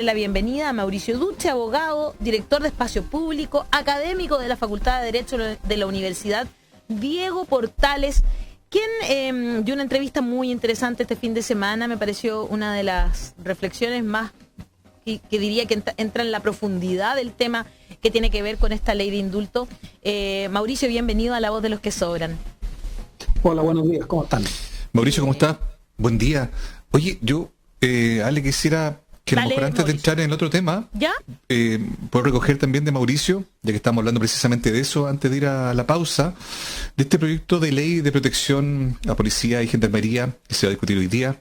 La bienvenida a Mauricio Duche, abogado, director de Espacio Público, académico de la Facultad de Derecho de la Universidad Diego Portales, quien dio una entrevista muy interesante este fin de semana. Me pareció una de las reflexiones más que diría que entra en la profundidad del tema que tiene que ver con esta ley de indulto. Mauricio, bienvenido a La Voz de los que Sobran. Hola, buenos días, ¿cómo están? Mauricio, ¿cómo estás? Buen día. Oye, yo, Ale, quisiera que a lo mejor antes de entrar en el otro tema, ¿ya? Puedo recoger también de Mauricio, ya que estamos hablando precisamente de eso antes de ir a la pausa, de este proyecto de ley de protección a policía y gendarmería que se va a discutir hoy día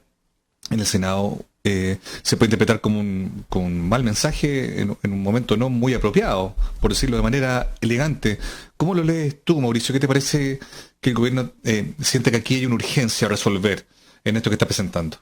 en el Senado. Se puede interpretar como un mal mensaje en un momento no muy apropiado, por decirlo de manera elegante. ¿Cómo lo lees tú, Mauricio? ¿Qué te parece que el gobierno siente que aquí hay una urgencia a resolver en esto que está presentando?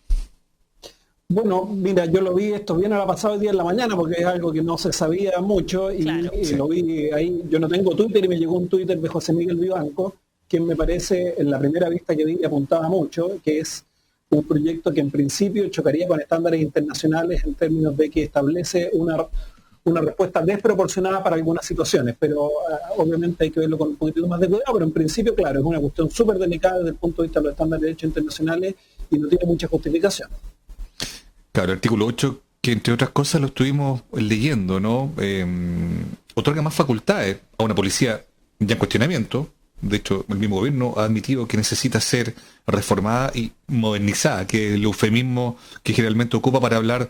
Bueno, mira, yo lo vi esto bien a la pasada hoy día en la mañana porque es algo que no se sabía mucho y, claro, y lo vi ahí. Yo no tengo Twitter y me llegó un Twitter de José Miguel Vivanco, que me parece, en la primera vista que vi, apuntaba mucho, que es un proyecto que en principio chocaría con estándares internacionales en términos de que establece una respuesta desproporcionada para algunas situaciones, pero obviamente hay que verlo con un poquito más de cuidado, pero en principio, claro, es una cuestión súper delicada desde el punto de vista de los estándares de derecho internacionales y no tiene mucha justificación. Claro, el artículo 8, que entre otras cosas lo estuvimos leyendo, ¿no? Otorga más facultades a una policía ya en cuestionamiento. De hecho, el mismo gobierno ha admitido que necesita ser reformada y modernizada, que es el eufemismo que generalmente ocupa para hablar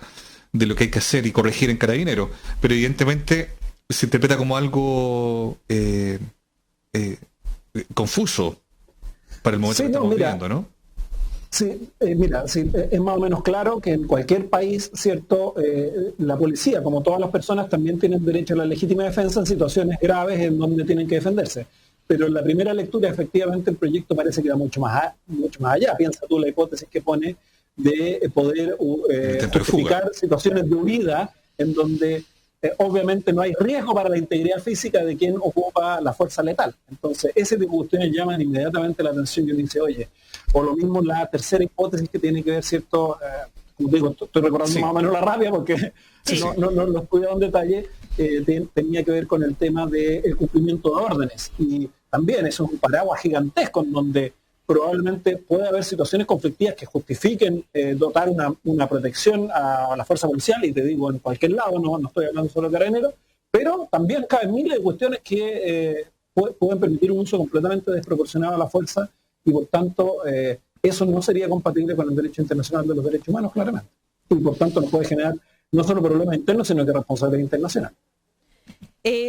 de lo que hay que hacer y corregir en Carabineros. Pero evidentemente se interpreta como algo confuso para el momento que estamos viviendo, ¿no? Sí, es más o menos claro que en cualquier país, ¿cierto? La policía, como todas las personas, también tienen derecho a la legítima defensa en situaciones graves en donde tienen que defenderse. Pero en la primera lectura, efectivamente, el proyecto parece que va mucho más allá. Piensa tú la hipótesis que pone de poder justificar situaciones de huida en donde obviamente no hay riesgo para la integridad física de quien ocupa la fuerza letal. Entonces, ese tipo de cuestiones llaman inmediatamente la atención y uno dice, oye, o lo mismo la tercera hipótesis que tiene que ver, ¿cierto? Como digo, estoy recordando más o menos la rabia porque no los cuidado en detalle, tenía que ver con el tema del cumplimiento de órdenes. Y también eso es un paraguas gigantesco en donde probablemente puede haber situaciones conflictivas que justifiquen dotar una protección a la fuerza policial, y te digo, en cualquier lado, no estoy hablando solo de Carabineros, pero también caben miles de cuestiones que pueden permitir un uso completamente desproporcionado a la fuerza, y por tanto eso no sería compatible con el derecho internacional de los derechos humanos, claramente. Y por tanto nos puede generar no solo problemas internos, sino que responsabilidad internacional.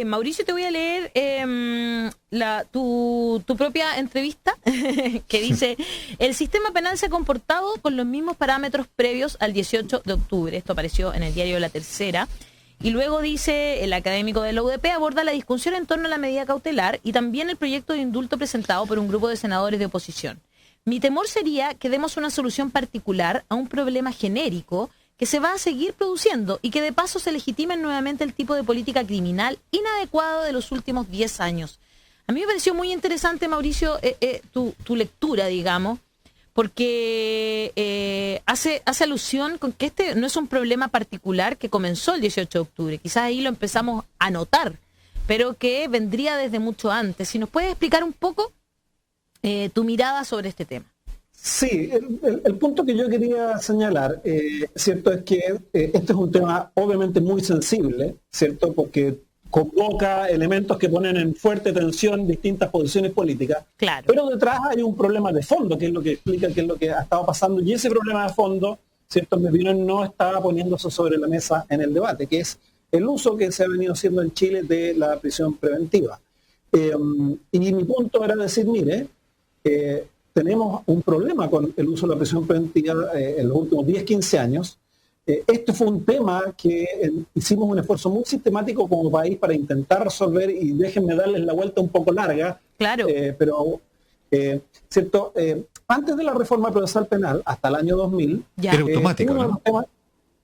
Mauricio, te voy a leer tu propia entrevista que dice: el sistema penal se ha comportado con los mismos parámetros previos al 18 de octubre. Esto apareció en el diario La Tercera. Y luego dice, el académico de la UDP aborda la discusión en torno a la medida cautelar y también el proyecto de indulto presentado por un grupo de senadores de oposición. Mi temor sería que demos una solución particular a un problema genérico que se va a seguir produciendo y que de paso se legitime nuevamente el tipo de política criminal inadecuado de los últimos 10 años. A mí me pareció muy interesante, Mauricio, tu lectura, digamos, porque hace alusión con que este no es un problema particular que comenzó el 18 de octubre. Quizás ahí lo empezamos a notar, pero que vendría desde mucho antes. Si nos puedes explicar un poco tu mirada sobre este tema. Sí, el punto que yo quería señalar, ¿cierto? Es que este es un tema obviamente muy sensible, ¿cierto? Porque convoca elementos que ponen en fuerte tensión distintas posiciones políticas, claro. Pero detrás hay un problema de fondo, que es lo que explica qué es lo que ha estado pasando, y ese problema de fondo, ¿cierto? En mi opinión, no está poniéndose sobre la mesa en el debate, que es el uso que se ha venido haciendo en Chile de la prisión preventiva. Y mi punto era decir, mire, tenemos un problema con el uso de la prisión preventiva en los últimos 10, 15 años. Este fue un tema que hicimos un esfuerzo muy sistemático como país para intentar resolver, y déjenme darles la vuelta un poco larga. Claro. ¿Cierto? Antes de la reforma procesal penal, hasta el año 2000, era automático, ¿no?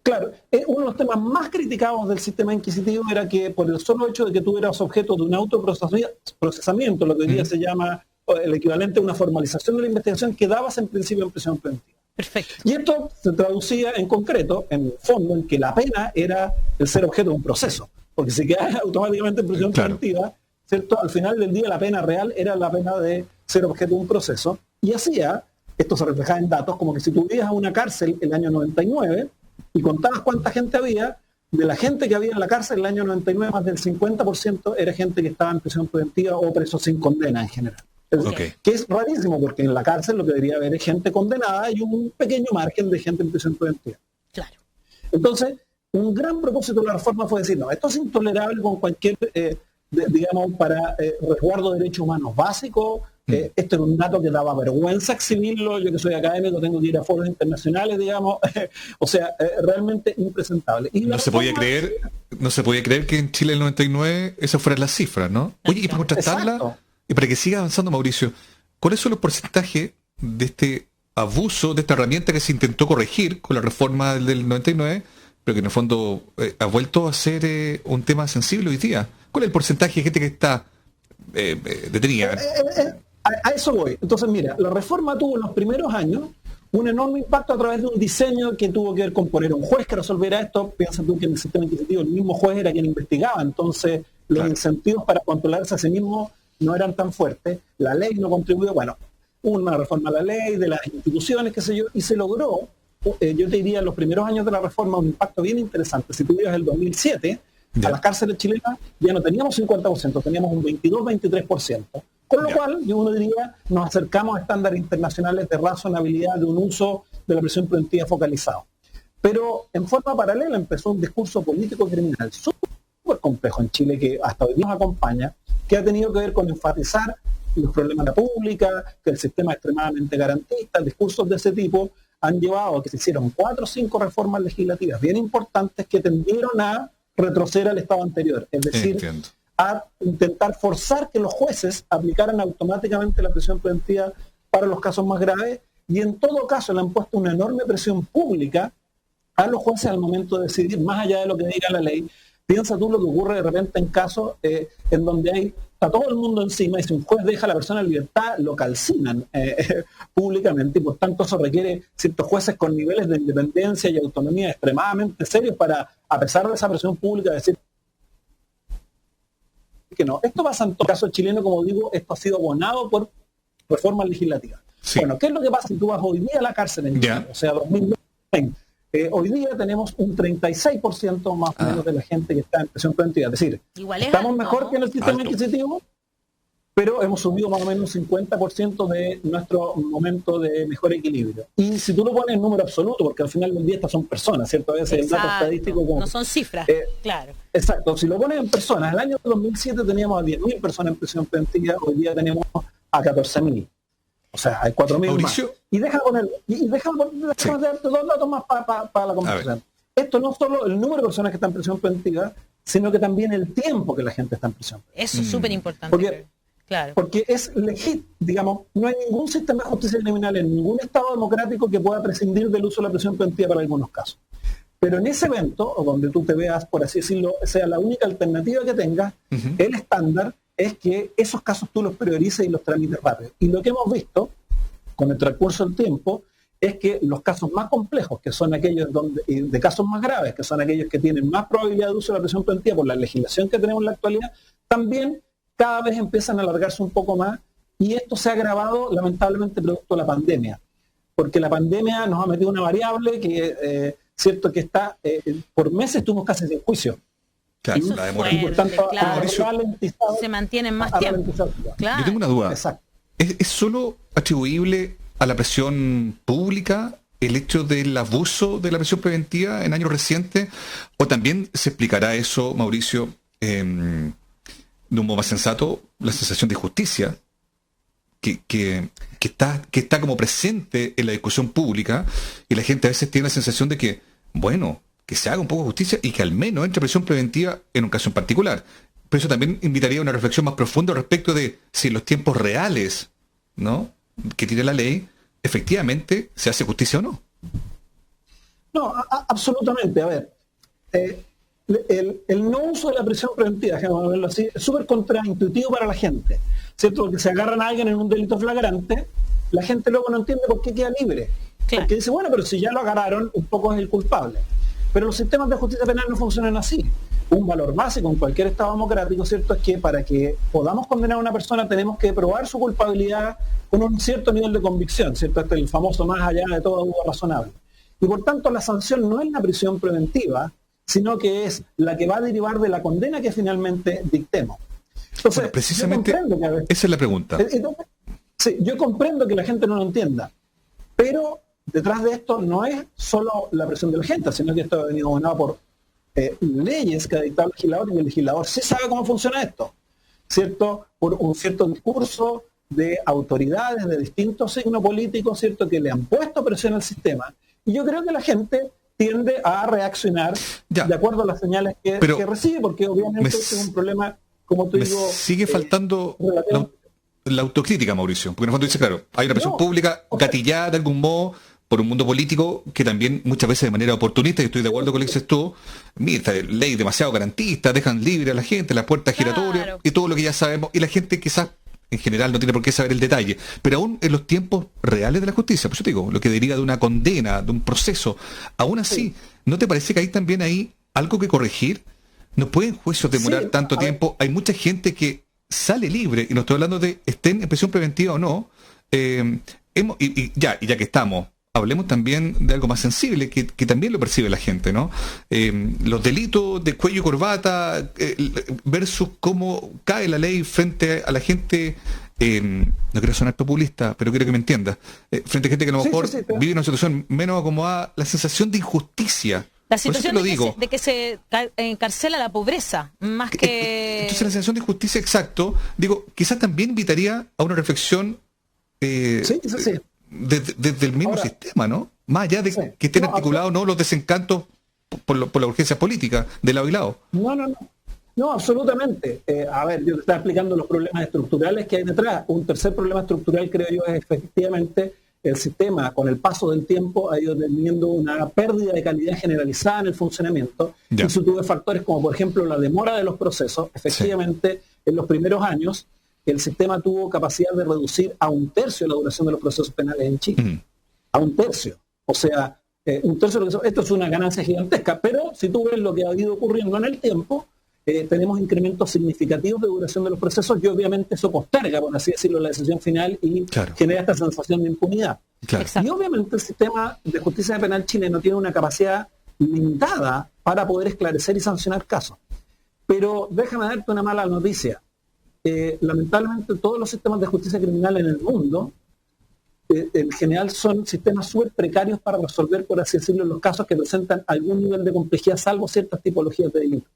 Claro, uno de los temas más criticados del sistema inquisitivo era que por el solo hecho de que tú eras objeto de un autoprocesamiento, lo que hoy día se llama el equivalente a una formalización de la investigación, quedabas en principio en prisión preventiva. Perfecto. Y esto se traducía en concreto, en el fondo, en que la pena era el ser objeto de un proceso, porque si quedaba automáticamente en prisión preventiva, ¿cierto? Al final del día la pena real era la pena de ser objeto de un proceso, y esto se reflejaba en datos, como que si tú ibas a una cárcel el año 99 y contabas cuánta gente había, de la gente que había en la cárcel el año 99, más del 50% era gente que estaba en prisión preventiva o preso sin condena en general. Que es rarísimo, porque en la cárcel lo que debería haber es gente condenada y un pequeño margen de gente en prisión preventiva. Claro. Entonces, un gran propósito de la reforma fue decir, no, esto es intolerable con cualquier, para resguardo de derechos humanos básicos. Esto era un dato que daba vergüenza exhibirlo. Yo que soy académico tengo que ir a foros internacionales, digamos. O sea, realmente impresentable. Y no se podía creer que en Chile en el 99 esas fueran las cifras, ¿no? Oye, y para contrastarla, y para que siga avanzando, Mauricio, ¿cuáles son los porcentajes de este abuso, de esta herramienta que se intentó corregir con la reforma del 99, pero que en el fondo ha vuelto a ser un tema sensible hoy día? ¿Cuál es el porcentaje de gente que está detenida? A eso voy. Entonces, mira, la reforma tuvo en los primeros años un enorme impacto a través de un diseño que tuvo que ver con poner un juez que resolviera esto. Piensa tú que en el sistema inquisitivo el mismo juez era quien investigaba, entonces los incentivos para controlarse a sí mismo no eran tan fuertes. La ley no contribuyó, una reforma a la ley, de las instituciones, qué sé yo, y se logró, yo te diría, en los primeros años de la reforma, un impacto bien interesante. Si tú ibas el 2007, a las cárceles chilenas ya no teníamos 50%, teníamos un 22-23%. Con lo cual, uno diría, nos acercamos a estándares internacionales de razonabilidad de un uso de la prisión preventiva focalizado. Pero en forma paralela empezó un discurso político criminal súper complejo en Chile, que hasta hoy día nos acompaña, que ha tenido que ver con enfatizar los problemas de la pública, que el sistema es extremadamente garantista. Discursos de ese tipo han llevado a que se hicieron 4 o 5 reformas legislativas bien importantes que tendieron a retroceder al estado anterior, es decir, a intentar forzar que los jueces aplicaran automáticamente la prisión preventiva para los casos más graves, y en todo caso le han puesto una enorme presión pública a los jueces al momento de decidir, más allá de lo que diga la ley. Piensa tú lo que ocurre de repente en casos en donde está todo el mundo encima, y si un juez deja a la persona en libertad, lo calcinan públicamente, y por tanto eso requiere ciertos jueces con niveles de independencia y autonomía extremadamente serios para, a pesar de esa presión pública, decir que no. Esto pasa en todo caso chileno, como digo, esto ha sido abonado por reformas legislativas. Sí. Bueno, ¿qué es lo que pasa si tú vas hoy día a la cárcel en Chile? O sea, 2020. Hoy día tenemos un 36% más o menos de la gente que está en prisión preventiva. Es decir, estamos mejor que en el sistema inquisitivo, pero hemos subido más o menos un 50% de nuestro momento de mejor equilibrio. Y si tú lo pones en número absoluto, porque al final del día estas son personas, ¿cierto? A veces el dato estadístico... no son cifras, claro. Exacto, si lo pones en personas, el año 2007 teníamos a 10.000 personas en prisión preventiva, hoy día tenemos a 14.000. O sea, hay 4.000 más. Y déjame darte 2 datos más para la conversación. Esto no es solo el número de personas que están en prisión preventiva, sino que también el tiempo que la gente está en prisión preventiva. Eso es súper importante. Porque es legítimo, digamos, no hay ningún sistema de justicia criminal en ningún Estado democrático que pueda prescindir del uso de la prisión preventiva para algunos casos. Pero en ese evento, o donde tú te veas, por así decirlo, sea la única alternativa que tengas, el estándar es que esos casos tú los priorices y los tramites rápido. Y lo que hemos visto con el transcurso del tiempo es que los casos más complejos, que son aquellos de casos más graves, que son aquellos que tienen más probabilidad de uso de la prisión preventiva por la legislación que tenemos en la actualidad, también cada vez empiezan a alargarse un poco más, y esto se ha agravado lamentablemente producto de la pandemia, porque la pandemia nos ha metido una variable que, cierto que está, por meses estuvimos casi sin juicio. Claro, y, la demora. Y por tanto, se mantienen más tiempo. Claro. Yo tengo una duda. ¿Es solo atribuible a la presión pública el hecho del abuso de la prisión preventiva en años recientes? ¿O también se explicará eso, Mauricio, de un modo más sensato, la sensación de justicia que está como presente en la discusión pública, y la gente a veces tiene la sensación de que, bueno, que se haga un poco de justicia y que al menos entre prisión preventiva en un caso en particular? Pero eso también invitaría a una reflexión más profunda respecto de si en los tiempos reales, ¿no?, que tiene la ley, efectivamente se hace justicia o no. No, absolutamente. A ver, el no uso de la prisión preventiva, déjame verlo así, es súper contraintuitivo para la gente, ¿cierto? Porque si agarran a alguien en un delito flagrante, la gente luego no entiende por qué queda libre. Claro. Porque dice, bueno, pero si ya lo agarraron, un poco es el culpable. Pero los sistemas de justicia penal no funcionan así. Un valor básico en cualquier Estado democrático, ¿cierto?, es que para que podamos condenar a una persona tenemos que probar su culpabilidad con un cierto nivel de convicción, ¿cierto? Este es el famoso más allá de toda duda razonable. Y por tanto la sanción no es la prisión preventiva, sino que es la que va a derivar de la condena que finalmente dictemos. Entonces, bueno, precisamente esa es la pregunta. Entonces, sí, yo comprendo que la gente no lo entienda, pero detrás de esto no es solo la presión de la gente, sino que esto ha venido gobernado por leyes que ha dictado el legislador, y el legislador sí sabe cómo funciona esto, ¿cierto? Por un cierto discurso de autoridades de distintos signos políticos, ¿cierto?, que le han puesto presión al sistema. Y yo creo que la gente tiende a reaccionar de acuerdo a las señales que recibe, porque obviamente es un problema, como tú digo... Sigue faltando la autocrítica, Mauricio, porque en el fondo dice, claro, hay una presión pública gatillada de algún modo por un mundo político que también muchas veces de manera oportunista, y estoy de acuerdo con lo que dices tú, mira, esta ley demasiado garantista, dejan libre a la gente, las puertas giratorias y todo lo que ya sabemos, y la gente quizás en general no tiene por qué saber el detalle, pero aún en los tiempos reales de la justicia, por eso te digo, lo que deriva de una condena, de un proceso, aún así, ¿no te parece que hay también ahí algo que corregir? No pueden juicios demorar tanto tiempo, hay mucha gente que sale libre, y no estoy hablando de estén en prisión preventiva o no, ya que estamos, hablemos también de algo más sensible, que también lo percibe la gente, ¿no? Los delitos de cuello y corbata versus cómo cae la ley frente a la gente, no quiero sonar populista, pero quiero que me entiendas, frente a gente que a lo mejor vive en una situación menos acomodada, la sensación de injusticia. La situación de que se encarcela la pobreza, más que... Entonces la sensación de injusticia, exacto, digo, quizás también invitaría a una reflexión desde el mismo sistema, ¿no? Más allá de que estén articulados no los desencantos por la urgencia política de lado y lado. No, absolutamente. A ver, yo te estaba explicando los problemas estructurales que hay detrás. Un tercer problema estructural, creo yo, es efectivamente el sistema, con el paso del tiempo, ha ido teniendo una pérdida de calidad generalizada en el funcionamiento. Y eso tuvo factores como, por ejemplo, la demora de los procesos. Efectivamente, en los primeros años, el sistema tuvo capacidad de reducir a 1/3 la duración de los procesos penales en Chile. A 1/3. O sea, 1/3 esto es una ganancia gigantesca, pero si tú ves lo que ha ido ocurriendo en el tiempo, tenemos incrementos significativos de duración de los procesos, y obviamente eso posterga, por así decirlo, la decisión final y genera esta sensación de impunidad. Y obviamente el sistema de justicia penal chileno tiene una capacidad limitada para poder esclarecer y sancionar casos. Pero déjame darte una mala noticia. Lamentablemente todos los sistemas de justicia criminal en el mundo en general son sistemas súper precarios para resolver, por así decirlo, los casos que presentan algún nivel de complejidad, salvo ciertas tipologías de delitos.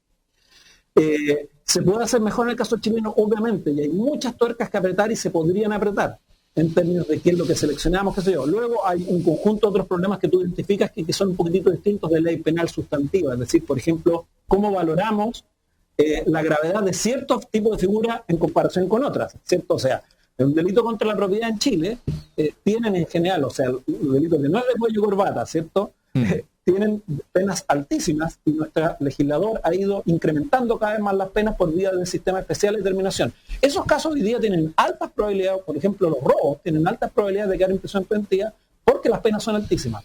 Se puede hacer mejor en el caso chileno, obviamente, y hay muchas tuercas que apretar y se podrían apretar en términos de qué es lo que seleccionamos, qué sé yo. Luego hay un conjunto de otros problemas que tú identificas que son un poquitito distintos de ley penal sustantiva, es decir, por ejemplo, cómo valoramos la gravedad de ciertos tipos de figuras en comparación con otras, ¿cierto? O sea, el delito contra la propiedad en Chile tienen en general, o sea, el delito que no es de cuello y corbata, ¿cierto? Tienen penas altísimas, y nuestro legislador ha ido incrementando cada vez más las penas por vía del sistema especial de determinación. Esos casos hoy día tienen altas probabilidades, por ejemplo, los robos tienen altas probabilidades de quedar en prisión preventiva porque las penas son altísimas.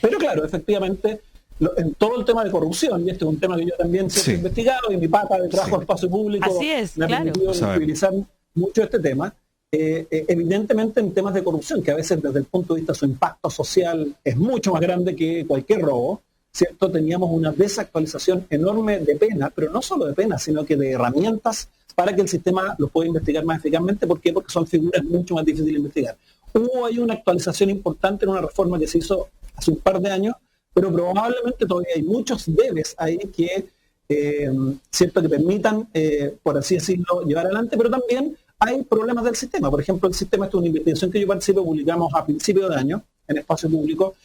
Pero claro, efectivamente, en todo el tema de corrupción, y este es un tema que yo también siempre he investigado, y mi pata de trabajo al espacio público me ha permitido utilizar mucho este tema. Evidentemente en temas de corrupción, que a veces desde el punto de vista de su impacto social es mucho más grande que cualquier robo, ¿cierto? Teníamos una desactualización enorme de penas, pero no solo de penas, sino que de herramientas para que el sistema los pueda investigar más eficazmente. ¿Por qué? Porque son figuras mucho más difíciles de investigar. Hubo ahí una actualización importante en una reforma que se hizo hace un par de años, pero probablemente todavía hay muchos debes ahí que, ¿cierto?, que permitan, por así decirlo, llevar adelante, pero también hay problemas del sistema. Por ejemplo, el sistema, esto es una investigación que yo participé, publicamos a principio de año en espacio público,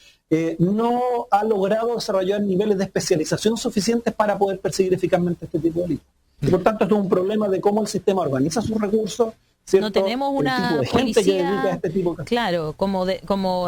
no ha logrado desarrollar niveles de especialización suficientes para poder perseguir eficazmente este tipo de delitos. Y por tanto, esto es un problema de cómo el sistema organiza sus recursos, ¿cierto? No tenemos una policía, este tipo de... Claro,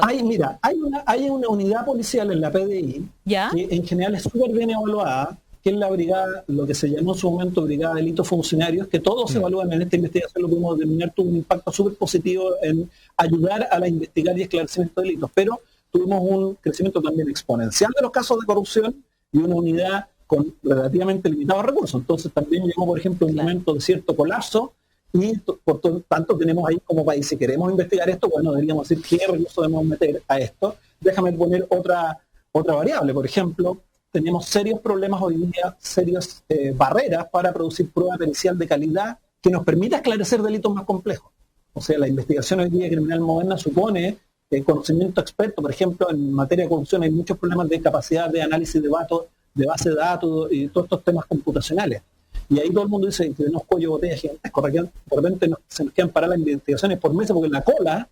hay una unidad policial en la PDI que en general es súper bien evaluada, que es la brigada, lo que se llamó en su momento Brigada de Delitos Funcionarios, que todos se evalúan en esta investigación, lo pudimos determinar, tuvo un impacto súper positivo en ayudar a la investigar y esclarecimiento de delitos. Pero tuvimos un crecimiento también exponencial de los casos de corrupción y una unidad con relativamente limitados recursos. Entonces también llegó, por ejemplo, un momento de cierto colapso y por tanto tenemos ahí como país, si queremos investigar esto, bueno, deberíamos decir qué recursos debemos meter a esto. Déjame poner otra variable. Por ejemplo, tenemos serios problemas hoy día, serias barreras para producir prueba pericial de calidad que nos permita esclarecer delitos más complejos. O sea, la investigación hoy día criminal moderna supone conocimiento experto. Por ejemplo, en materia de corrupción hay muchos problemas de capacidad de análisis de datos, de base de datos y todos estos temas computacionales. Y ahí todo el mundo dice que tenemos cuello de botella gigantesco. De repente se nos quedan paradas las investigaciones por meses porque la cola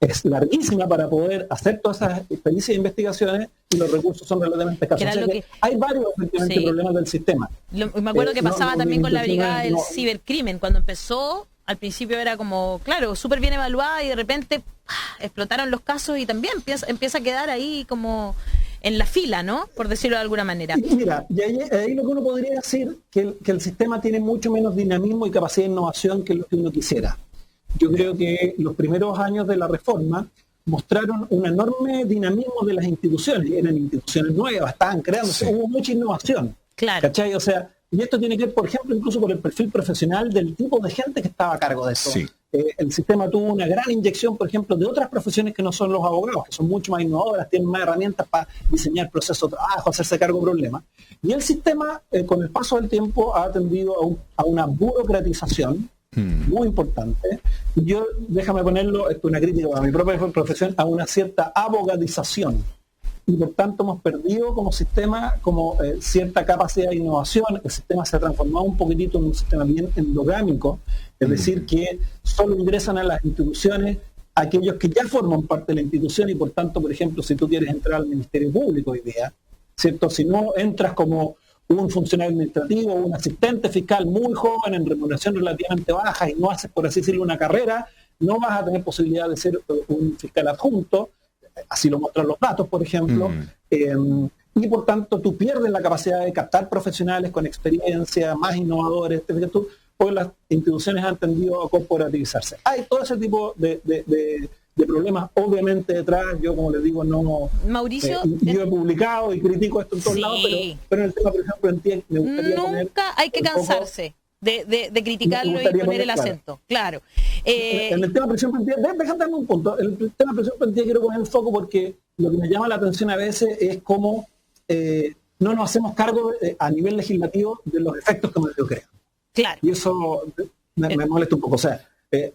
es larguísima para poder hacer todas esas experiencias de investigaciones y los recursos son relativamente escasos. O sea que hay varios efectivamente problemas del sistema. Me acuerdo que pasaba también con la brigada del cibercrimen. Cuando empezó, al principio era como, claro, súper bien evaluada y de repente explotaron los casos y también empieza a quedar ahí como en la fila, ¿no? Por decirlo de alguna manera. Mira, y ahí lo que uno podría decir que el sistema tiene mucho menos dinamismo y capacidad de innovación que lo que uno quisiera. Yo creo que los primeros años de la reforma mostraron un enorme dinamismo de las instituciones. Eran instituciones nuevas, estaban creándose, hubo mucha innovación. Claro. ¿Cachai? O sea, y esto tiene que ver, por ejemplo, incluso por el perfil profesional del tipo de gente que estaba a cargo de eso. Sí. El sistema tuvo una gran inyección, por ejemplo, de otras profesiones que no son los abogados, que son mucho más innovadoras, tienen más herramientas para diseñar procesos de trabajo, hacerse cargo de problemas. Y el sistema, con el paso del tiempo, ha tendido a una burocratización muy importante. Yo, déjame ponerlo, esto es una crítica a mi propia profesión, a una cierta abogadización. Y por tanto hemos perdido como sistema como cierta capacidad de innovación. El sistema se ha transformado un poquitito en un sistema bien endogámico, es decir, que solo ingresan a las instituciones aquellos que ya forman parte de la institución y por tanto, por ejemplo, si tú quieres entrar al Ministerio Público hoy día, ¿cierto? Si no entras como un funcionario administrativo, un asistente fiscal muy joven en remuneración relativamente baja y no haces, por así decirlo, una carrera, no vas a tener posibilidad de ser un fiscal adjunto. Así lo muestran los datos, por ejemplo, y por tanto tú pierdes la capacidad de captar profesionales con experiencia, más innovadores, porque las instituciones han tendido a corporativizarse. Hay todo ese tipo de problemas, obviamente, detrás. Yo, como les digo, no... Mauricio... yo he publicado y critico esto en todos lados, pero en el tema, por ejemplo, en TIEC me gustaría poner... Nunca hay que cansarse de criticarlo y poner el acento, claro. En el tema de presión preventiva, déjame darme un punto. En el tema de presión preventiva quiero poner el foco porque lo que me llama la atención a veces es cómo no nos hacemos cargo a nivel legislativo de los efectos que me crean. Claro. Y eso me molesta un poco. O sea,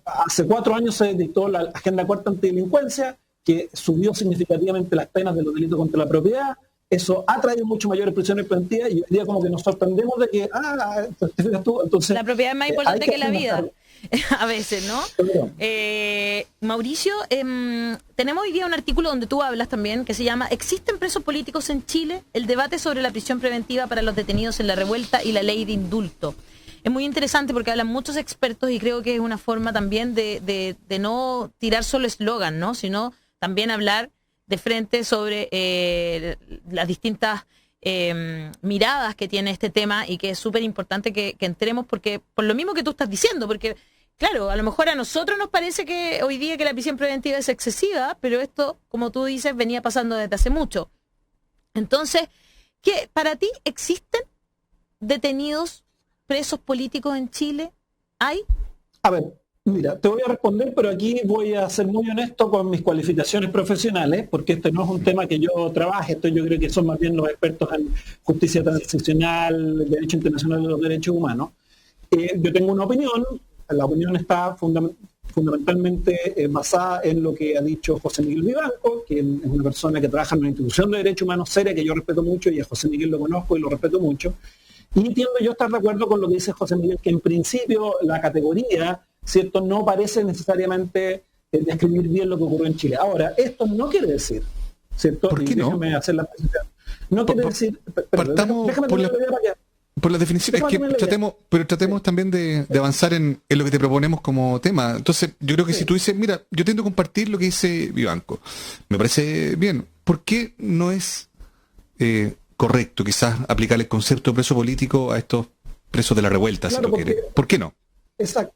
hace 4 años se dictó la Agenda Cuarta Antidelincuencia, que subió significativamente las penas de los delitos contra la propiedad. Eso ha traído mucho mayores prisiones preventivas y hoy día como que nos sorprendemos de que, entonces... La propiedad es más importante que la vida, a veces, ¿no? Mauricio, tenemos hoy día un artículo donde tú hablas también, que se llama ¿Existen presos políticos en Chile? El debate sobre la prisión preventiva para los detenidos en la revuelta y la ley de indulto. Es muy interesante porque hablan muchos expertos y creo que es una forma también de no tirar solo eslogan, ¿no? Sino también hablar de frente sobre las distintas miradas que tiene este tema y que es súper importante que entremos porque por lo mismo que tú estás diciendo, porque claro, a lo mejor a nosotros nos parece que hoy día que la prisión preventiva es excesiva, pero esto, como tú dices, venía pasando desde hace mucho. Entonces, ¿qué para ti existen detenidos presos políticos en Chile? ¿Hay? A ver, mira, te voy a responder, pero aquí voy a ser muy honesto con mis cualificaciones profesionales, porque este no es un tema que yo trabaje, esto yo creo que son más bien los expertos en justicia transicional, derecho internacional de los derechos humanos. Yo tengo una opinión, la opinión está fundamentalmente basada en lo que ha dicho José Miguel Vivanco, que es una persona que trabaja en una institución de derechos humanos seria que yo respeto mucho, y a José Miguel lo conozco y lo respeto mucho. Y entiendo yo estar de acuerdo con lo que dice José Miguel, que en principio la categoría, ¿cierto?, no parece necesariamente describir bien lo que ocurrió en Chile. Ahora, esto no quiere decir, ¿cierto? ¿Por qué no? Déjame hacer la presentación. No quiere decir... Partamos por las definiciones, tratemos también de avanzar en lo que te proponemos como tema. Entonces, yo creo que si tú dices, mira, yo tiendo a compartir lo que dice Vivanco, me parece bien. ¿Por qué no es correcto quizás aplicar el concepto de preso político a estos presos de la revuelta, claro, si lo quiere? ¿Por qué no? Exacto.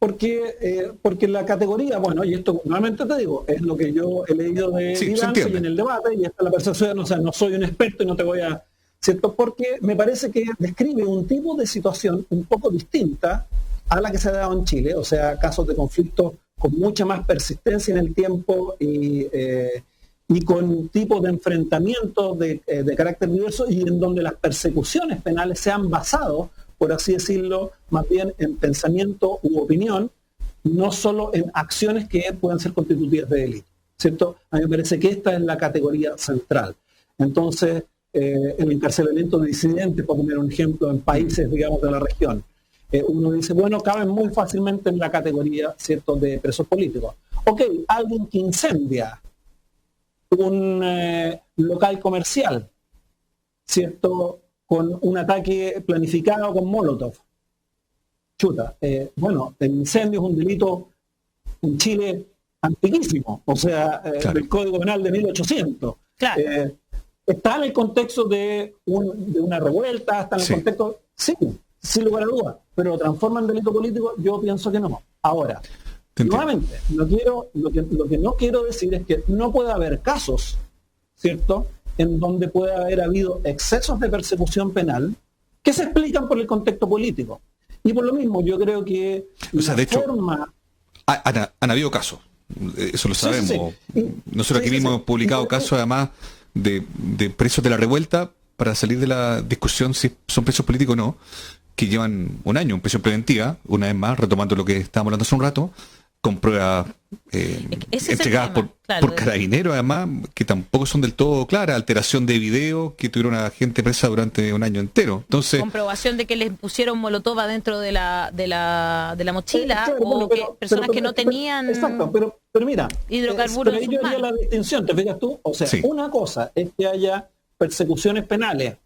porque la categoría, bueno, y esto nuevamente te digo, es lo que yo he leído de Vivanco y en el debate, y esta es la percepción, o sea, no soy un experto y no te voy a... ¿Cierto? Porque me parece que describe un tipo de situación un poco distinta a la que se ha dado en Chile, o sea, casos de conflicto con mucha más persistencia en el tiempo y con tipos de enfrentamientos de carácter diverso y en donde las persecuciones penales se han basado, por así decirlo, más bien en pensamiento u opinión, no solo en acciones que puedan ser constitutivas de delito, ¿cierto? A mí me parece que esta es la categoría central. Entonces, el encarcelamiento de disidentes, por poner un ejemplo, en países, digamos, de la región, uno dice, bueno, caben muy fácilmente en la categoría, ¿cierto?, de presos políticos. Ok, alguien que incendia un local comercial, ¿cierto?, con un ataque planificado con Molotov. Chuta, bueno, el incendio es un delito en Chile antiquísimo, o sea, claro, del Código Penal de 1800. Claro. ¿Está en el contexto de una revuelta? ¿Está en el contexto? Sí, sin lugar a dudas, pero transforma en delito político, yo pienso que no. Ahora, nuevamente, lo que no quiero decir es que no puede haber casos, ¿cierto?, en donde puede haber habido excesos de persecución penal que se explican por el contexto político. Y por lo mismo, yo creo que de hecho, han habido casos, eso lo sabemos. Sí. Nosotros aquí mismo hemos publicado casos, además, de presos de la revuelta, para salir de la discusión si son presos políticos o no, que llevan un año en prisión preventiva, una vez más, retomando lo que estábamos hablando hace un rato, con pruebas entregadas por carabineros, además, que tampoco son del todo claras, alteración de video, que tuvieron a gente presa durante un año entero. Entonces, comprobación de que les pusieron molotov adentro de la mochila, claro, o personas que no tenían... Exacto, pero mira, hidrocarburos pero yo haría la distinción, ¿te fijas tú? O sea, una cosa es que haya persecuciones penales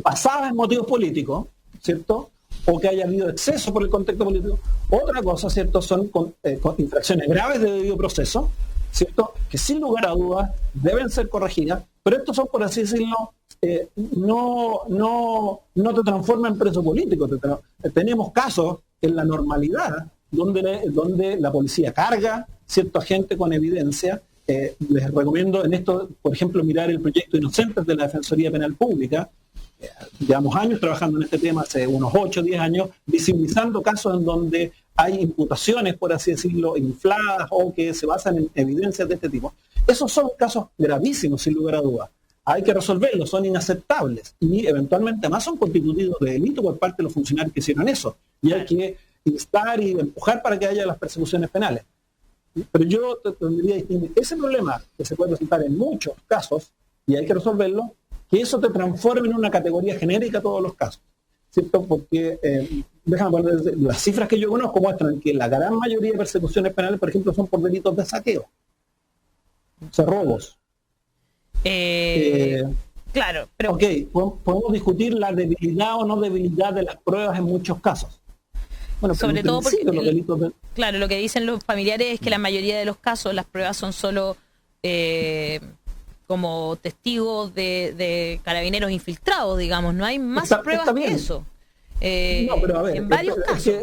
basadas en motivos políticos, ¿cierto?, o que haya habido exceso por el contexto político. Otra cosa, ¿cierto?, son con infracciones graves de debido proceso, ¿cierto?, que sin lugar a dudas deben ser corregidas, pero estos son, por así decirlo, no te transforman en preso político. Tenemos casos en la normalidad donde la policía carga cierto agente con evidencia. Les recomiendo en esto, por ejemplo, mirar el proyecto Inocentes de la Defensoría Penal Pública. Llevamos años trabajando en este tema, hace unos 8 o 10 años, visibilizando casos en donde hay imputaciones, por así decirlo, infladas o que se basan en evidencias de este tipo. Esos son casos gravísimos, sin lugar a dudas. Hay que resolverlos, son inaceptables y eventualmente más son constitutivos de delito por parte de los funcionarios que hicieron eso. Y hay que instar y empujar para que haya las persecuciones penales. Pero yo tendría que distinguir ese problema que se puede presentar en muchos casos y hay que resolverlo, que eso te transforme en una categoría genérica todos los casos, ¿cierto? Porque, déjame poner, las cifras que yo conozco muestran que la gran mayoría de persecuciones penales, por ejemplo, son por delitos de saqueo, o sea, robos. Claro, pero... Ok, podemos discutir la debilidad o no debilidad de las pruebas en muchos casos. Bueno, sobre todo porque, claro, lo que dicen los familiares es que la mayoría de los casos las pruebas son solo... como testigos de carabineros infiltrados, digamos, no hay más pruebas que eso. No, pero a ver, en varios casos.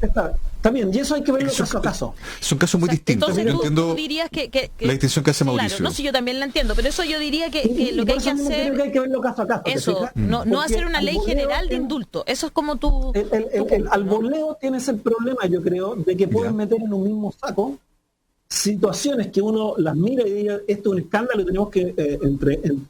Está bien, y eso hay que verlo caso a caso. Son casos muy distintos. Entonces yo entiendo tú dirías que la distinción que hace Mauricio. Claro, no, si yo también la entiendo, pero eso yo diría que lo que hay que hacer... Creo que hay que verlo caso a caso. Eso, no hacer una ley general de indulto. Eso es como tú... Al voleo tienes el problema, yo creo, de que puedes meter en un mismo saco situaciones que uno las mira y diga, esto es un escándalo y tenemos que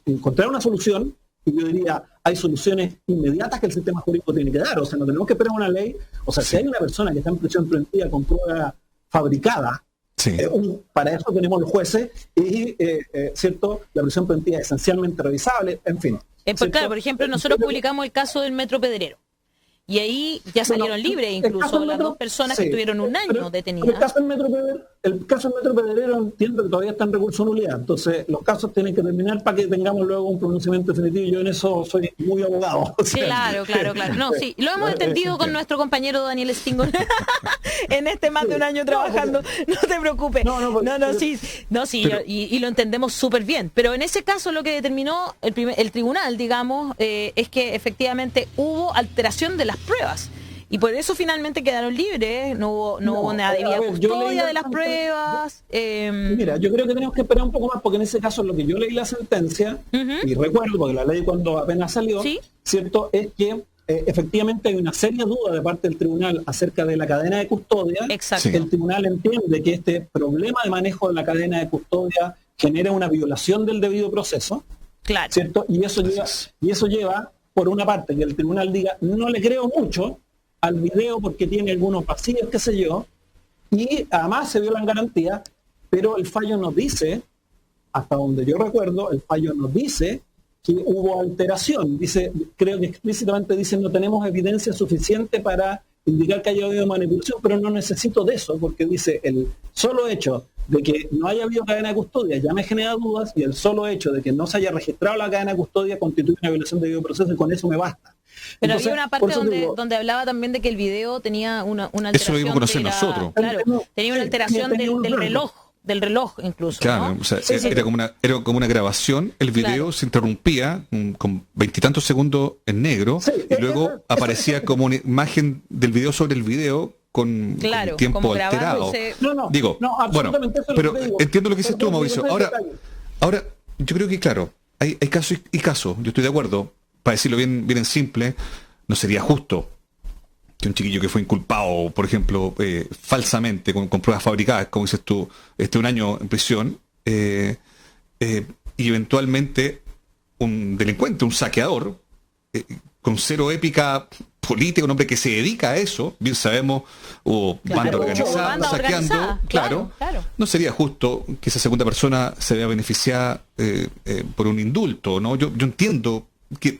encontrar una solución, y yo diría, hay soluciones inmediatas que el sistema jurídico tiene que dar, o sea, no tenemos que esperar una ley, o sea, si hay una persona que está en prisión preventiva con prueba fabricada, para eso tenemos los jueces, y, ¿cierto?, la prisión preventiva es esencialmente revisable, en fin. Pues claro, por ejemplo, nosotros publicamos el caso del Metro Pedrero. Y ahí ya salieron libres incluso las dos personas que estuvieron un año detenidas. El caso del Metro Pedrero entiendo que todavía está en recurso de nulidad. Entonces los casos tienen que terminar para que tengamos luego un pronunciamiento definitivo. Yo en eso soy muy abogado. O sea, claro. No, sí, lo hemos entendido con nuestro compañero Daniel Stingo en este más de un año trabajando. No te preocupes. Y lo entendemos súper bien. Pero en ese caso lo que determinó el tribunal, digamos, es que efectivamente hubo alteración de las pruebas. y por eso finalmente quedaron libres, no hubo una debida custodia de las pruebas. Mira, yo creo que tenemos que esperar un poco más, porque en ese caso lo que yo leí la sentencia, y recuerdo, porque la ley cuando apenas salió, ¿sí? ¿Cierto? Es que efectivamente hay una seria duda de parte del tribunal acerca de la cadena de custodia. Exacto. El tribunal entiende que este problema de manejo de la cadena de custodia genera una violación del debido proceso. Claro. ¿Cierto? Y eso lleva, por una parte, que el tribunal diga, no le creo mucho al video porque tiene algunos vacíos, qué sé yo, y además se violan garantías, pero el fallo nos dice, hasta donde yo recuerdo, el fallo nos dice que hubo alteración. Dice, creo que explícitamente dice, no tenemos evidencia suficiente para indicar que haya habido manipulación, pero no necesito de eso, porque dice, el solo hecho de que no haya habido cadena de custodia ya me genera dudas, y el solo hecho de que no se haya registrado la cadena de custodia constituye una violación de debido proceso, y con eso me basta. Pero Entonces, había una parte donde hablaba también de que el video tenía una alteración. Eso lo vimos conocer nosotros. Claro, tenía una alteración del reloj incluso. Claro, ¿no? o sea, era como una grabación, el video se interrumpía con 20 y tantos segundos en negro, y luego aparecía como una imagen del video sobre el video con tiempo alterado. Digo, bueno, pero entiendo lo que dices tú, Mauricio. Ahora, yo creo que, claro, hay casos y casos. Yo estoy de acuerdo. Para decirlo bien en simple, no sería justo que un chiquillo que fue inculpado, por ejemplo, falsamente, con pruebas fabricadas, como dices tú, esté un año en prisión, y eventualmente un delincuente, un saqueador, con cero épica política, un hombre que se dedica a eso, bien sabemos, o banda organizada, saqueando, claro, no sería justo que esa segunda persona se vea beneficiada por un indulto, ¿no? Yo entiendo que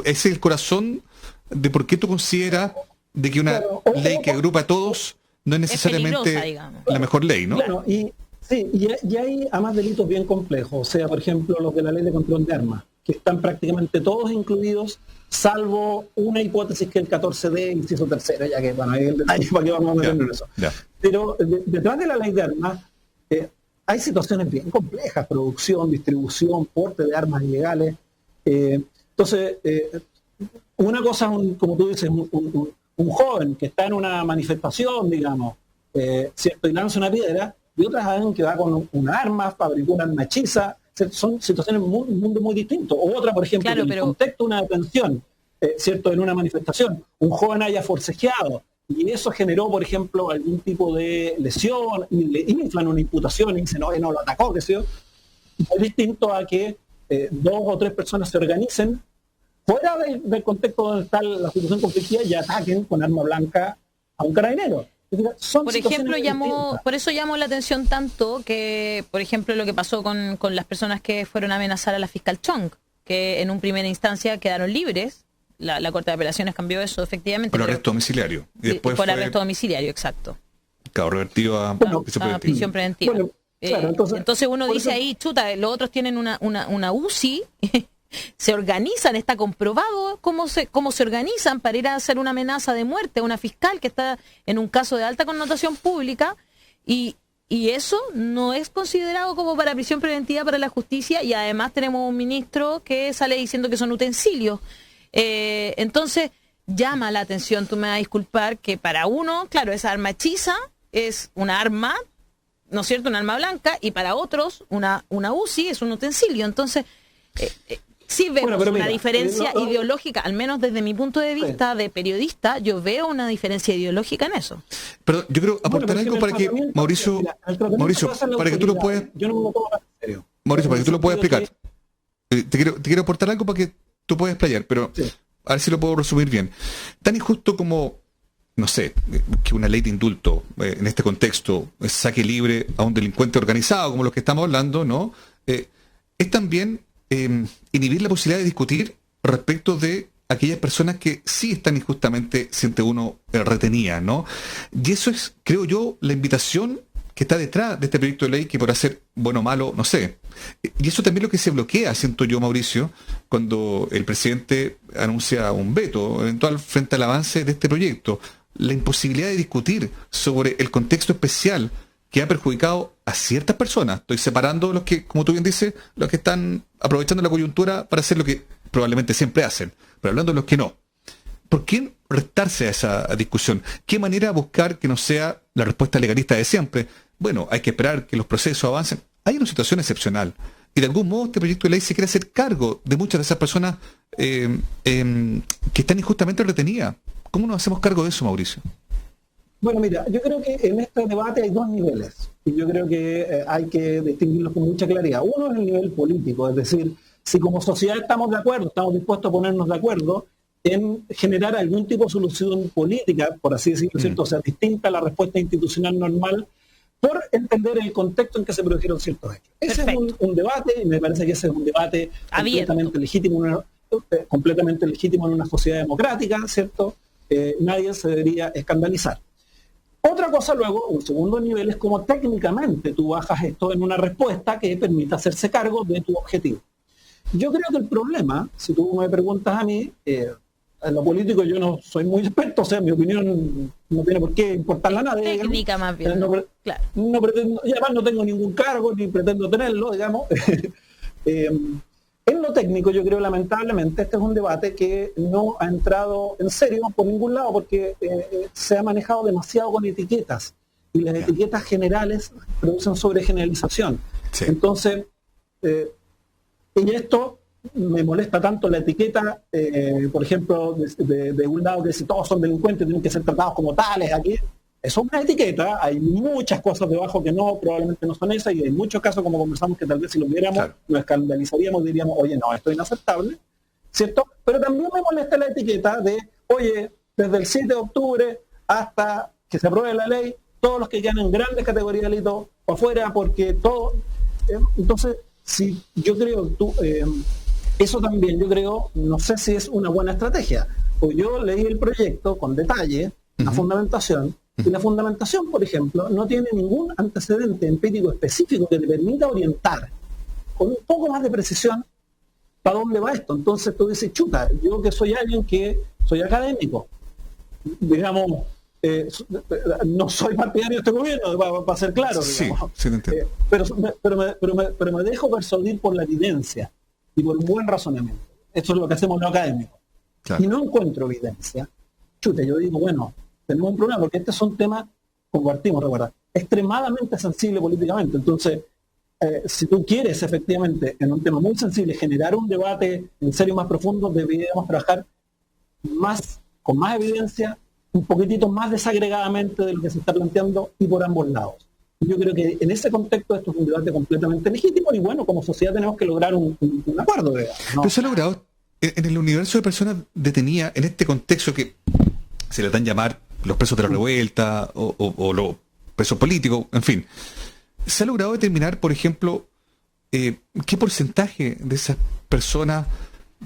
ese es el corazón de por qué tú consideras de que una ley que agrupa a todos no es necesariamente la mejor ley, ¿no? Claro, y hay además delitos bien complejos, o sea, por ejemplo, los de la ley de control de armas, que están prácticamente todos incluidos, salvo una hipótesis que el 14D, inciso tercero, ya que, bueno, hay el detalle para que vamos a meter en eso. Pero detrás de la ley de armas hay situaciones bien complejas, producción, distribución, porte de armas ilegales. Entonces, una cosa es, como tú dices, un joven que está en una manifestación, digamos, ¿cierto? Y lanza una piedra, y otra es alguien que va con una arma, fabricó una arma hechiza. Son situaciones un mundo muy distinto. O otra, por ejemplo, en el contexto de una detención, ¿cierto? En una manifestación, un joven haya forcejeado y eso generó, por ejemplo, algún tipo de lesión, y le inflan una imputación y dicen, no lo atacó, qué sé yo. Es distinto a que 2 o 3 personas se organicen fuera del contexto donde está la situación conflictiva y ataquen con arma blanca a un carabinero. Por ejemplo, por eso llamó la atención tanto que, por ejemplo, lo que pasó con las personas que fueron a amenazar a la fiscal Chong, que en un primera instancia quedaron libres. La Corte de Apelaciones cambió eso, efectivamente. Por arresto domiciliario. Y después por arresto domiciliario, exacto. Claro, revertido a prisión preventiva. Bueno, claro, entonces uno dice ahí, chuta, los otros tienen una UCI, se organizan, está comprobado cómo se organizan para ir a hacer una amenaza de muerte a una fiscal que está en un caso de alta connotación pública, y eso no es considerado como para prisión preventiva para la justicia, y además tenemos un ministro que sale diciendo que son utensilios. Entonces llama la atención, tú me vas a disculpar, que para uno, claro, esa arma hechiza es una arma, ¿no es cierto?, una arma blanca, y para otros una UCI es un utensilio. Entonces sí vemos una diferencia ideológica, al menos desde mi punto de vista de periodista, yo veo una diferencia ideológica en eso. Pero yo quiero aportar algo para que, Mauricio, para que tú lo puedas... Yo no me lo tomo en serio. Mauricio, para que tú lo puedas explicar. Te quiero aportar algo para que tú puedas explayar, pero a ver si lo puedo resumir bien. Tan injusto como, no sé, que una ley de indulto en este contexto saque libre a un delincuente organizado, como los que estamos hablando, ¿no? Es también inhibir la posibilidad de discutir respecto de aquellas personas que sí están injustamente, siente uno, retenidas, ¿no? Y eso es, creo yo, la invitación que está detrás de este proyecto de ley, que podrá ser bueno o malo, no sé. Y eso también es lo que se bloquea, siento yo, Mauricio, cuando el presidente anuncia un veto eventual frente al avance de este proyecto. La imposibilidad de discutir sobre el contexto especial que ha perjudicado a ciertas personas. Estoy separando los que, como tú bien dices, los que están aprovechando la coyuntura para hacer lo que probablemente siempre hacen, pero hablando de los que no. ¿por qué restarse a esa discusión? ¿Qué manera buscar que no sea la respuesta legalista de siempre? Bueno, hay que esperar que los procesos avancen. Hay una situación excepcional. Y de algún modo este proyecto de ley se quiere hacer cargo de muchas de esas personas que están injustamente retenidas. ¿Cómo nos hacemos cargo de eso, Mauricio? Bueno, mira, yo creo que en este debate hay dos niveles. Y yo creo que hay que distinguirlos con mucha claridad. Uno es el nivel político, es decir, si como sociedad estamos de acuerdo, estamos dispuestos a ponernos de acuerdo en generar algún tipo de solución política, por así decirlo, ¿cierto? O sea, distinta a la respuesta institucional normal, por entender el contexto en que se produjeron ciertos hechos. Ese es un debate, y me parece que ese es un debate completamente legítimo en una sociedad democrática, ¿cierto? Nadie se debería escandalizar. Otra cosa luego, un segundo nivel, es cómo técnicamente tú bajas esto en una respuesta que permita hacerse cargo de tu objetivo. Yo creo que el problema, si tú me preguntas a mí, en lo político yo no soy muy experto, o sea, mi opinión no tiene por qué importarla a nadie. Técnica más bien. Claro. No pretendo, y además no tengo ningún cargo, ni pretendo tenerlo, digamos. En lo técnico, yo creo, lamentablemente, este es un debate que no ha entrado en serio por ningún lado, porque se ha manejado demasiado con etiquetas, y las etiquetas generales producen sobregeneralización. Sí. Entonces, y esto me molesta tanto la etiqueta, por ejemplo, de un lado que si todos son delincuentes tienen que ser tratados como tales. Aquí eso es una etiqueta, hay muchas cosas debajo que no, probablemente no son esas, y hay muchos casos, como conversamos, que tal vez si los viéramos nos escandalizaríamos, diríamos, oye, no, esto es inaceptable, ¿cierto? Pero también me molesta la etiqueta de, oye, desde el 7 de octubre hasta que se apruebe la ley, todos los que quedan en grandes categorías de delito afuera, porque todo... entonces, sí, yo creo, eso también, yo creo, no sé si es una buena estrategia. Pues yo leí el proyecto con detalle, la fundamentación, y la fundamentación, por ejemplo, no tiene ningún antecedente empírico específico que te permita orientar con un poco más de precisión para dónde va esto. Entonces tú dices, chuta, yo que soy alguien que soy académico, digamos, no soy partidario de este gobierno, para ser claro, digamos. Sí, pero me dejo persuadir por la evidencia y por un buen razonamiento. Eso es lo que hacemos los académicos. Claro. Y no encuentro evidencia, chuta, yo digo, bueno, tenemos un problema, porque este es un tema, compartimos, recuerda, extremadamente sensible políticamente. Entonces, si tú quieres efectivamente, en un tema muy sensible, generar un debate en serio más profundo, deberíamos trabajar con más evidencia, un poquitito más desagregadamente de lo que se está planteando y por ambos lados. Yo creo que en ese contexto esto es un debate completamente legítimo y bueno, como sociedad tenemos que lograr un acuerdo, ¿no? Pero se ha logrado en el universo de personas detenidas, en este contexto que se le dan llamar los presos de la revuelta o los presos políticos, en fin. ¿Se ha logrado determinar, por ejemplo, qué porcentaje de esas personas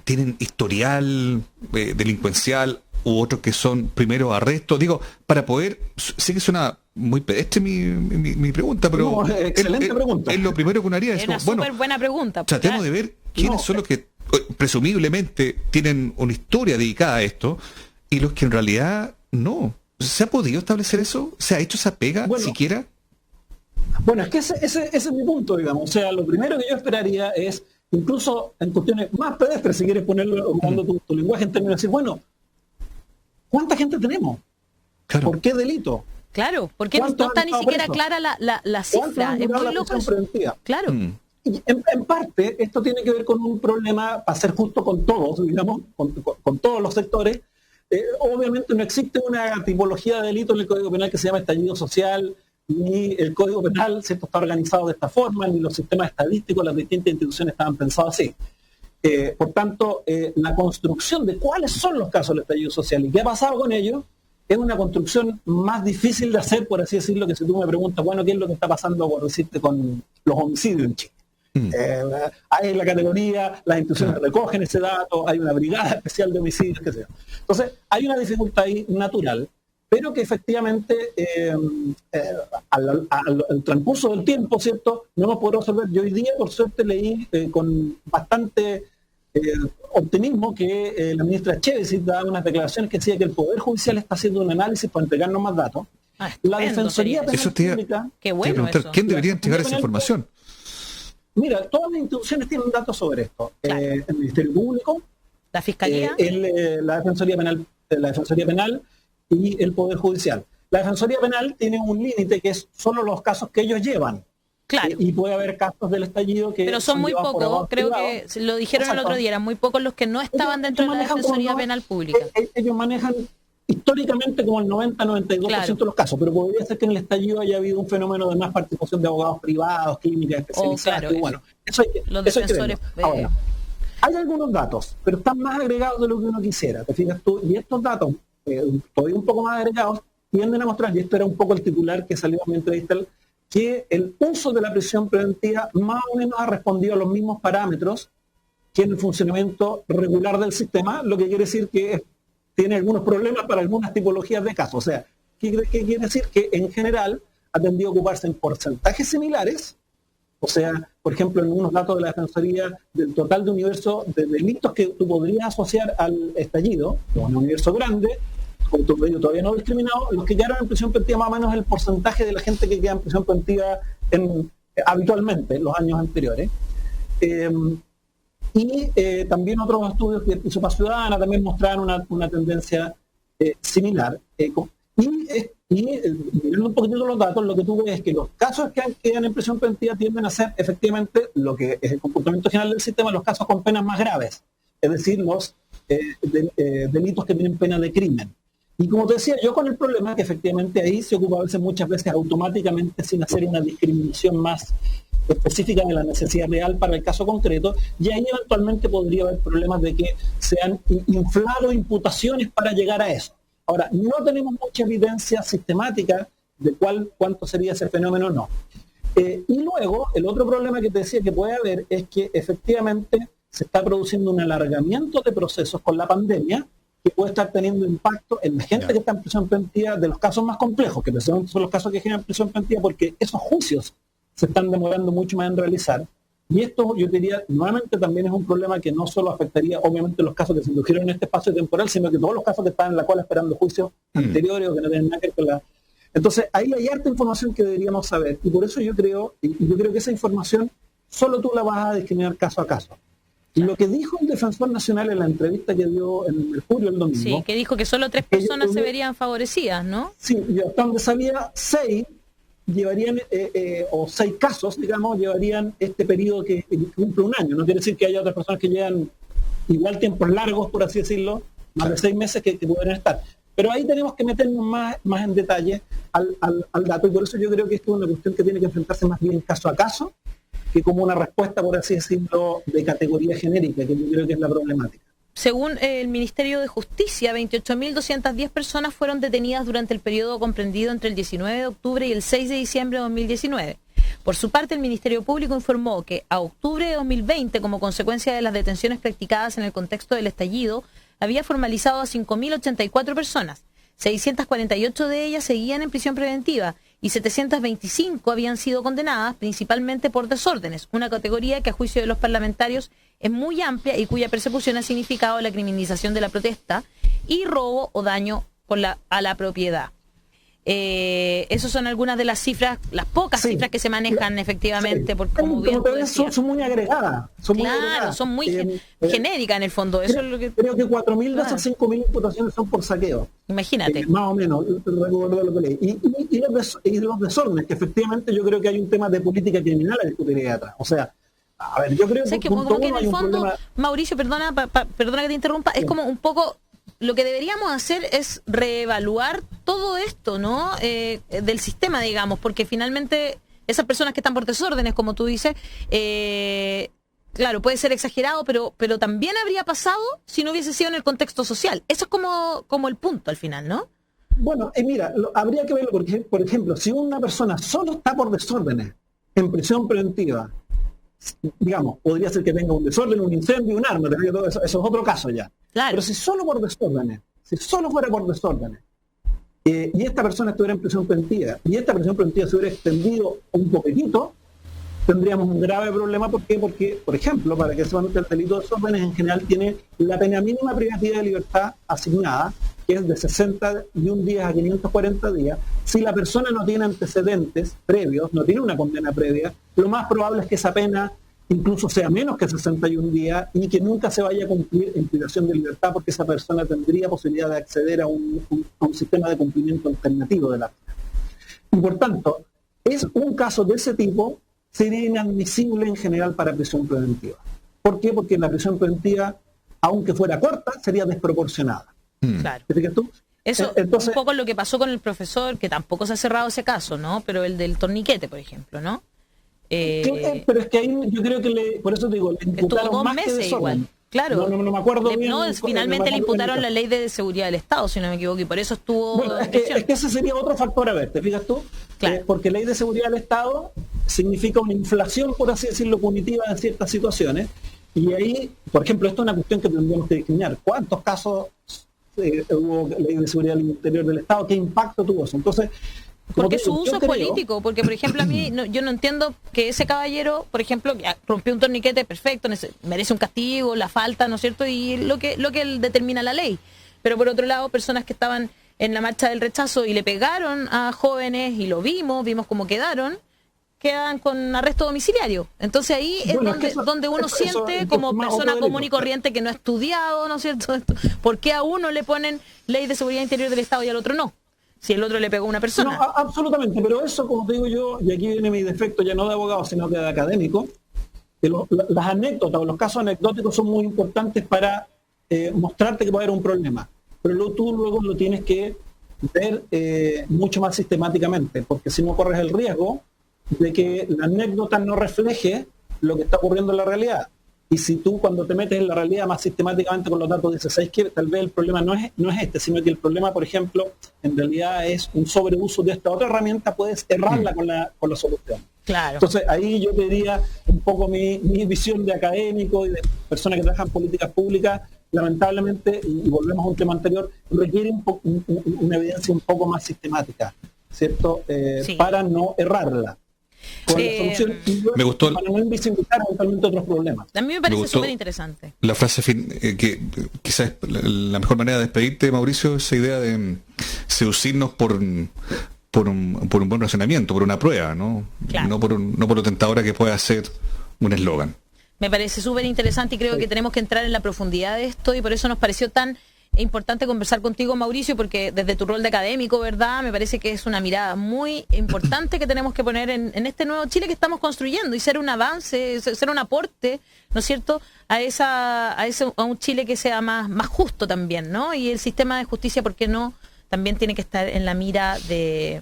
tienen historial delincuencial u otros que son primero arrestos? Digo, para poder... Sé que suena muy pedestre mi pregunta, pero... No, excelente pregunta. Es lo primero que uno haría. Es una súper buena pregunta. Tratemos de ver quiénes son los que presumiblemente tienen una historia dedicada a esto y los que en realidad no. ¿Se ha podido establecer eso? ¿Se ha hecho esa pega siquiera? Bueno, es que ese es mi punto, digamos. O sea, lo primero que yo esperaría es, incluso en cuestiones más pedestres, si quieres ponerlo, usando tu lenguaje en términos de decir, bueno, ¿cuánta gente tenemos? Claro. ¿Por qué delito? Claro, porque no está ni siquiera clara la cifra. Es muy loco. Claro. Y en parte, esto tiene que ver con un problema, para ser justo con todos, digamos, con todos los sectores. Obviamente no existe una tipología de delito en el Código Penal que se llama estallido social, ni el Código Penal, ¿cierto?, está organizado de esta forma, ni los sistemas estadísticos, las distintas instituciones estaban pensados así. Por tanto, la construcción de cuáles son los casos del estallido social y qué ha pasado con ellos es una construcción más difícil de hacer, por así decirlo, que si tú me preguntas, bueno, ¿qué es lo que está pasando, por decirte, con los homicidios en Chile? Hay la categoría, las instituciones recogen ese dato, hay una brigada especial de homicidios, qué sé yo. Entonces, hay una dificultad ahí natural, pero que efectivamente al transcurso del tiempo, ¿cierto?, no hemos podido resolver. Yo hoy día, por suerte, leí con bastante optimismo que la ministra Chevesi daba unas declaraciones que decía que el Poder Judicial está haciendo un análisis para entregarnos más datos. La Defensoría Penal Pública... Qué bueno eso. ¿Quién debería entregar esa información? Mira, todas las instituciones tienen datos sobre esto. Claro. El Ministerio Público, la Fiscalía, la Defensoría Penal la Defensoría Penal y el Poder Judicial. La Defensoría Penal tiene un límite que es solo los casos que ellos llevan. Claro. Y puede haber casos del estallido que... Pero son muy pocos, creo que lo dijeron el otro día, eran muy pocos los que no estaban dentro de la Defensoría Penal Pública. Ellos manejan históricamente como el 90-92% de los casos, pero podría ser que en el estallido haya habido un fenómeno de más participación de abogados privados, clínicas especializadas. Claro, bueno, eso hay que, los eso defensores... Ahora, hay algunos datos, pero están más agregados de lo que uno quisiera, te fijas tú, y estos datos, todavía un poco más agregados, tienden a mostrar, y esto era un poco el titular que salió en mi entrevista, que el uso de la prisión preventiva más o menos ha respondido a los mismos parámetros que en el funcionamiento regular del sistema, lo que quiere decir que tiene algunos problemas para algunas tipologías de casos. O sea, ¿qué quiere decir? Que en general ha tendido a ocuparse en porcentajes similares. O sea, por ejemplo, en unos datos de la Defensoría, del total de universo de delitos que tú podrías asociar al estallido, un universo grande, con tu medio todavía no discriminado, los que quedaron en prisión preventiva más o menos el porcentaje de la gente que queda en prisión preventiva habitualmente en los años anteriores. También otros estudios que hizo Paz Ciudadana también mostraron una tendencia similar. Mirando un poquitito los datos, lo que tú ves es que los casos que quedan en prisión preventiva tienden a ser efectivamente lo que es el comportamiento general del sistema, los casos con penas más graves, es decir, los delitos que tienen pena de crimen. Y como te decía, yo con el problema que efectivamente ahí se ocupa a veces muchas veces automáticamente sin hacer una discriminación más específica de la necesidad real para el caso concreto, y ahí eventualmente podría haber problemas de que se han inflado imputaciones para llegar a eso. Ahora, no tenemos mucha evidencia sistemática de cuánto sería ese fenómeno o no. Y luego, el otro problema que te decía que puede haber es que efectivamente se está produciendo un alargamiento de procesos con la pandemia que puede estar teniendo impacto en la gente que está en prisión preventiva de los casos más complejos, que precisamente son los casos que generan prisión preventiva, porque esos juicios se están demorando mucho más en realizar. Y esto, yo diría, nuevamente también es un problema que no solo afectaría, obviamente, los casos que se indujeron en este espacio temporal, sino que todos los casos que están en la cola esperando juicios anteriores o que no tienen nada que ver con la... Entonces, ahí hay harta información que deberíamos saber. Y por eso yo creo que esa información solo tú la vas a discriminar caso a caso. Y lo que dijo un defensor nacional en la entrevista que dio en Mercurio el domingo... Sí, que dijo que solo 3 personas se verían favorecidas, ¿no? Sí, y hasta donde sabía, 6 llevarían, o 6 casos, digamos, llevarían este periodo que cumple un año. No quiere decir que haya otras personas que llevan igual tiempos largos, por así decirlo, más de 6 meses que podrían estar. Pero ahí tenemos que meternos más en detalle al dato, y por eso yo creo que esto es una cuestión que tiene que enfrentarse más bien caso a caso, que como una respuesta, por así decirlo, de categoría genérica, que yo creo que es la problemática. Según el Ministerio de Justicia, 28.210 personas fueron detenidas durante el periodo comprendido entre el 19 de octubre y el 6 de diciembre de 2019. Por su parte, el Ministerio Público informó que a octubre de 2020, como consecuencia de las detenciones practicadas en el contexto del estallido, había formalizado a 5.084 personas. 648 de ellas seguían en prisión preventiva y 725 habían sido condenadas principalmente por desórdenes, una categoría que a juicio de los parlamentarios es muy amplia y cuya persecución ha significado la criminalización de la protesta y robo o daño a la propiedad. Esas son algunas de las cifras, las pocas cifras que se manejan efectivamente, porque como bien tú decías, son muy agregadas. Son muy genéricas en el fondo. Eso es lo que... Creo que 4.000 de esas 5.000 imputaciones son por saqueo. Imagínate. Más o menos, recuerdo lo que leí. Y los desórdenes, que efectivamente yo creo que hay un tema de política criminal a discutir ahí atrás. O sea, a ver, yo creo que como que en el fondo, Mauricio, perdona que te interrumpa, es como un poco... Lo que deberíamos hacer es reevaluar todo esto, ¿no? Del sistema, digamos, porque finalmente esas personas que están por desórdenes, como tú dices, claro, puede ser exagerado, pero también habría pasado si no hubiese sido en el contexto social. Eso es como el punto al final, ¿no? Bueno, mira, habría que verlo porque, por ejemplo, si una persona solo está por desórdenes en prisión preventiva, digamos, podría ser que tenga un desorden, un incendio, un arma, eso es otro caso ya. Claro. Pero si solo fuera por desórdenes, y esta persona estuviera en prisión preventiva, y esta prisión preventiva se hubiera extendido un poquitito, tendríamos un grave problema. ¿Por qué? Porque, por ejemplo, para que sepan que el delito de desórdenes en general tiene la pena mínima privativa de libertad asignada, que es de 61 días a 540 días. Si la persona no tiene antecedentes previos, no tiene una condena previa, lo más probable es que esa pena incluso sea menos que 61 días, y que nunca se vaya a cumplir en privación de libertad, porque esa persona tendría posibilidad de acceder a un sistema de cumplimiento alternativo de la pena. Y por tanto, es un caso de ese tipo, sería inadmisible en general para prisión preventiva. ¿Por qué? Porque la prisión preventiva, aunque fuera corta, sería desproporcionada. Claro. ¿Te fijas tú? Eso entonces, un poco lo que pasó con el profesor, que tampoco se ha cerrado ese caso, ¿no? Pero el del torniquete, por ejemplo, ¿no? Pero es que ahí yo creo que por eso digo, le imputaron estuvo 2 más meses que desorden. igual. Claro. No me acuerdo bien. Finalmente le imputaron la ley de seguridad del Estado, si no me equivoco, y por eso estuvo... Bueno, es que ese sería otro factor a ver, ¿te fijas tú? Claro. Porque ley de seguridad del Estado significa una inflación, por así decirlo, punitiva en ciertas situaciones, y ahí, por ejemplo, esto es una cuestión que tendríamos que discriminar. ¿Cuántos casos hubo ley de seguridad del interior del Estado? ¿Qué impacto tuvo eso? Entonces, porque su uso es político, porque por ejemplo a mí yo no entiendo que ese caballero, por ejemplo, rompió un torniquete, perfecto, merece un castigo, la falta, ¿no es cierto? Y lo que él determina la ley. Pero por otro lado, personas que estaban en la marcha del rechazo y le pegaron a jóvenes, y lo vimos cómo quedan con arresto domiciliario. Entonces ahí es donde uno siente como persona común y corriente que no ha estudiado, ¿no es cierto? ¿Por qué a uno le ponen ley de seguridad interior del Estado y al otro no? Si el otro le pegó a una persona. No, absolutamente, pero eso, como te digo yo, y aquí viene mi defecto ya no de abogado, sino que de académico, que las anécdotas o los casos anecdóticos son muy importantes para mostrarte que puede haber un problema. Pero tú luego lo tienes que ver mucho más sistemáticamente, porque si no corres el riesgo de que la anécdota no refleje lo que está ocurriendo en la realidad. Y si tú cuando te metes en la realidad más sistemáticamente con los datos dices, ¿sabes qué? Tal vez el problema no es este, sino que el problema, por ejemplo, en realidad es un sobreuso de esta otra herramienta, puedes errarla con la solución. Claro. Entonces ahí yo te diría un poco mi visión de académico y de persona que trabaja en políticas públicas, lamentablemente, y volvemos a un tema anterior, requiere una evidencia un poco más sistemática, ¿cierto? Sí. Para no errarla. Con la solución, me gustó para no invisibilizar eventualmente otros problemas. A mí me parece súper interesante. La frase que quizás la mejor manera de despedirte, Mauricio, esa idea de seducirnos por un buen razonamiento, por una prueba, ¿no? Claro. No por lo tentadora que pueda ser un eslogan. Me parece súper interesante y creo que tenemos que entrar en la profundidad de esto, y por eso nos pareció tan importante conversar contigo, Mauricio, porque desde tu rol de académico, ¿verdad? Me parece que es una mirada muy importante que tenemos que poner en este nuevo Chile que estamos construyendo, y ser un avance, ser un aporte, ¿no es cierto?, a un Chile que sea más justo también, ¿no? Y el sistema de justicia, ¿por qué no?, también tiene que estar en la mira de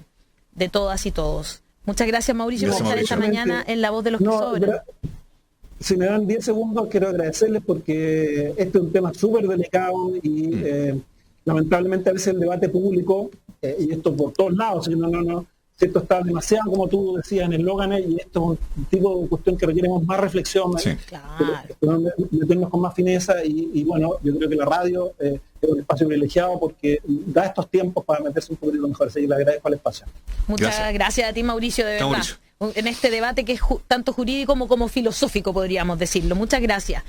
todas y todos. Muchas gracias, Mauricio, por estar esta mañana en La Voz de los que Sobran. Si me dan 10 segundos, quiero agradecerles porque este es un tema súper delicado y lamentablemente a veces el debate público, y esto por todos lados, ¿cierto? Está demasiado, como tú decías, en eslóganes, y esto es un tipo de cuestión que requeremos más reflexión, sí. Meternos con más fineza, y bueno, yo creo que la radio es un espacio privilegiado porque da estos tiempos para meterse un poquito mejor, así que le agradezco al espacio. Muchas gracias a ti, Mauricio, de verdad. Mauricio. En este debate que es tanto jurídico como filosófico, podríamos decirlo. Muchas gracias.